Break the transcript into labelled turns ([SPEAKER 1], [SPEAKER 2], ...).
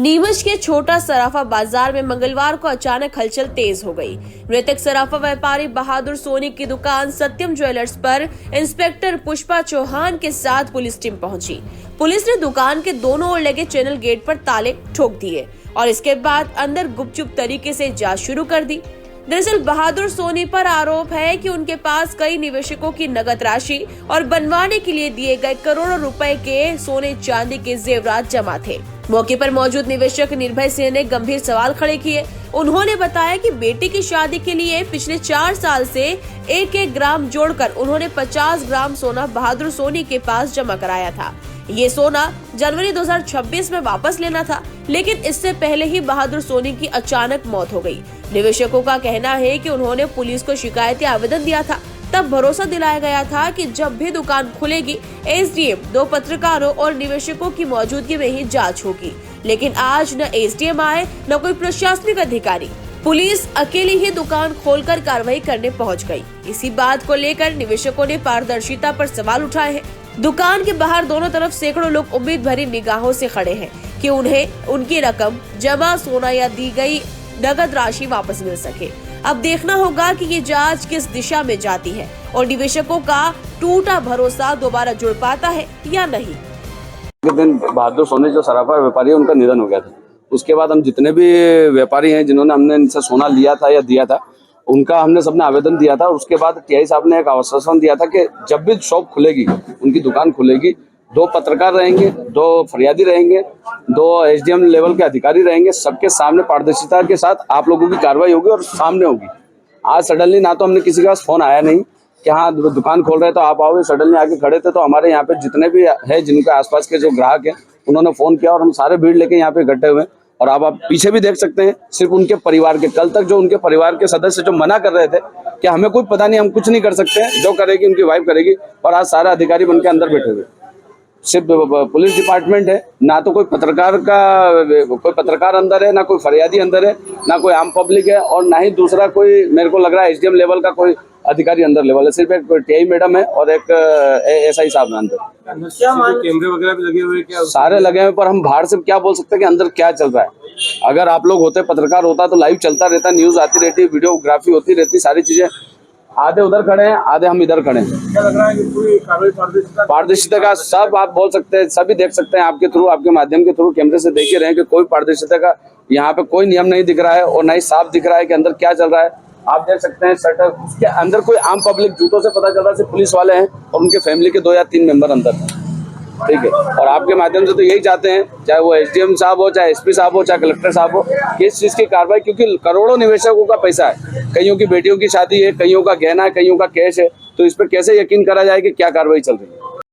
[SPEAKER 1] नीमच के छोटा सराफा बाजार में मंगलवार को अचानक हलचल तेज हो गई। मृतक सराफा व्यापारी बहादुर सोनी की दुकान सत्यम ज्वेलर्स पर इंस्पेक्टर पुष्पा चौहान के साथ पुलिस टीम पहुंची। पुलिस ने दुकान के दोनों ओर लगे चैनल गेट पर ताले ठोक दिए और इसके बाद अंदर गुपचुप तरीके से जांच शुरू कर दी। दरअसल बहादुर सोनी पर आरोप है कि उनके पास कई निवेशकों की नगद राशि और बनवाने के लिए दिए गए करोड़ों रुपए के सोने चांदी के जेवरात जमा थे। मौके पर मौजूद निवेशक निर्भय सिंह ने गंभीर सवाल खड़े किए। उन्होंने बताया कि बेटी की शादी के लिए पिछले 4 साल से 1-1 ग्राम जोड़कर उन्होंने 50 ग्राम सोना बहादुर सोनी के पास जमा कराया था। ये सोना जनवरी 2026 में वापस लेना था, लेकिन इससे पहले ही बहादुर सोनी की अचानक मौत हो गई। निवेशकों का कहना है कि उन्होंने पुलिस को शिकायती आवेदन दिया था। तब भरोसा दिलाया गया था कि जब भी दुकान खुलेगी एसडीएम, 2 पत्रकारों और निवेशकों की मौजूदगी में ही जांच होगी, लेकिन आज न एसडीएम आए न कोई प्रशासनिक अधिकारी। पुलिस अकेली ही दुकान खोलकर कार्रवाई करने पहुंच गई। इसी बात को लेकर निवेशकों ने पारदर्शिता पर सवाल उठाए हैं। दुकान के बाहर दोनों तरफ सैकड़ों लोग उम्मीद भरी निगाहों से खड़े हैं कि उन्हें उनकी रकम, जमा सोना या दी गई नगद राशि वापस मिल सके। अब देखना होगा कि ये जांच किस दिशा में जाती है और निवेशकों का टूटा भरोसा दोबारा जुड़ पाता है या नहीं।
[SPEAKER 2] दिन बहादुर सोनी जो सराफा व्यापारी है, उनका निधन हो गया था। उसके बाद हम जितने भी व्यापारी हैं जिन्होंने हमने इनसे सोना लिया था या दिया था, उनका हमने सबने आवेदन दिया था। उसके बाद टीआई साहब ने एक आश्वासन दिया था कि जब भी शॉप खुलेगी, उनकी दुकान खुलेगी, 2 पत्रकार रहेंगे, 2 फरियादी रहेंगे, 2 एसडीएम लेवल के अधिकारी रहेंगे। सबके सामने पारदर्शिता के साथ आप लोगों की कार्रवाई होगी और सामने होगी। आज सडनली ना तो हमने किसी के पास फोन आया नहीं कि हाँ दुकान खोल रहे तो आप आओगे, सडनली आके खड़े थे। तो हमारे यहाँ पे जितने भी है, जिनके आसपास के जो ग्राहक हैं, उन्होंने फोन किया और हम सारे भीड़ लेके यहाँ पे इकट्ठे हुए। और आप पीछे भी देख सकते हैं, सिर्फ उनके परिवार के, कल तक जो उनके परिवार के सदस्य जो मना कर रहे थे कि हमें कोई पता नहीं, हम कुछ नहीं कर सकते, जो करेगी उनकी वाइफ करेगी, और आज सारे अधिकारी बन के अंदर बैठे हुए। सिर्फ पुलिस डिपार्टमेंट है, ना तो कोई पत्रकार अंदर है, ना कोई फरियादी अंदर है, ना कोई आम पब्लिक है, और ना ही दूसरा कोई, मेरे को लग रहा है एसडीएम लेवल का कोई अधिकारी अंदर लेवल है। सिर्फ एक टीआई मैडम है और एक एसआई साहब अंदर।
[SPEAKER 3] कैमरे वगैरह भी लगे हुए क्या?
[SPEAKER 2] सारे लगे हुए, पर हम बाहर से क्या बोल सकते हैं कि अंदर क्या चल रहा है। अगर आप लोग होते, पत्रकार होता तो लाइव चलता रहता, न्यूज आती रहती, वीडियोग्राफी होती रहती, सारी चीजें। आधे उधर खड़े हैं, आधे हम इधर खड़े हैं।
[SPEAKER 3] क्या लग रहा है कि पूरी कार्रवाई
[SPEAKER 2] पारदर्शिता का सब आप बोल सकते हैं, सभी देख सकते हैं आपके थ्रू, आपके माध्यम के थ्रू कैमरे से देख ही रहे हैं कि कोई पारदर्शिता का यहाँ पे कोई नियम नहीं दिख रहा है और ना ही साफ दिख रहा है कि अंदर क्या चल रहा है। आप देख सकते हैं शटर, उसके अंदर कोई आम पब्लिक, जूतों से पता चल रहा है सिर्फ पुलिस वाले हैं और उनके फैमिली के 2 या 3 मेंबर अंदर हैं। ठीक है, और आपके माध्यम से तो यही चाहते हैं, चाहे वो एसडीएम साहब हो, चाहे एसपी साहब हो, चाहे कलेक्टर साहब हो, कि इस चीज की कार्रवाई, क्योंकि करोड़ों निवेशकों का पैसा है, कईयों की बेटियों की शादी है, कईयों का गहना है, कईयों का कैश है, तो इस पर कैसे यकीन करा जाए कि क्या कार्रवाई चल रही है।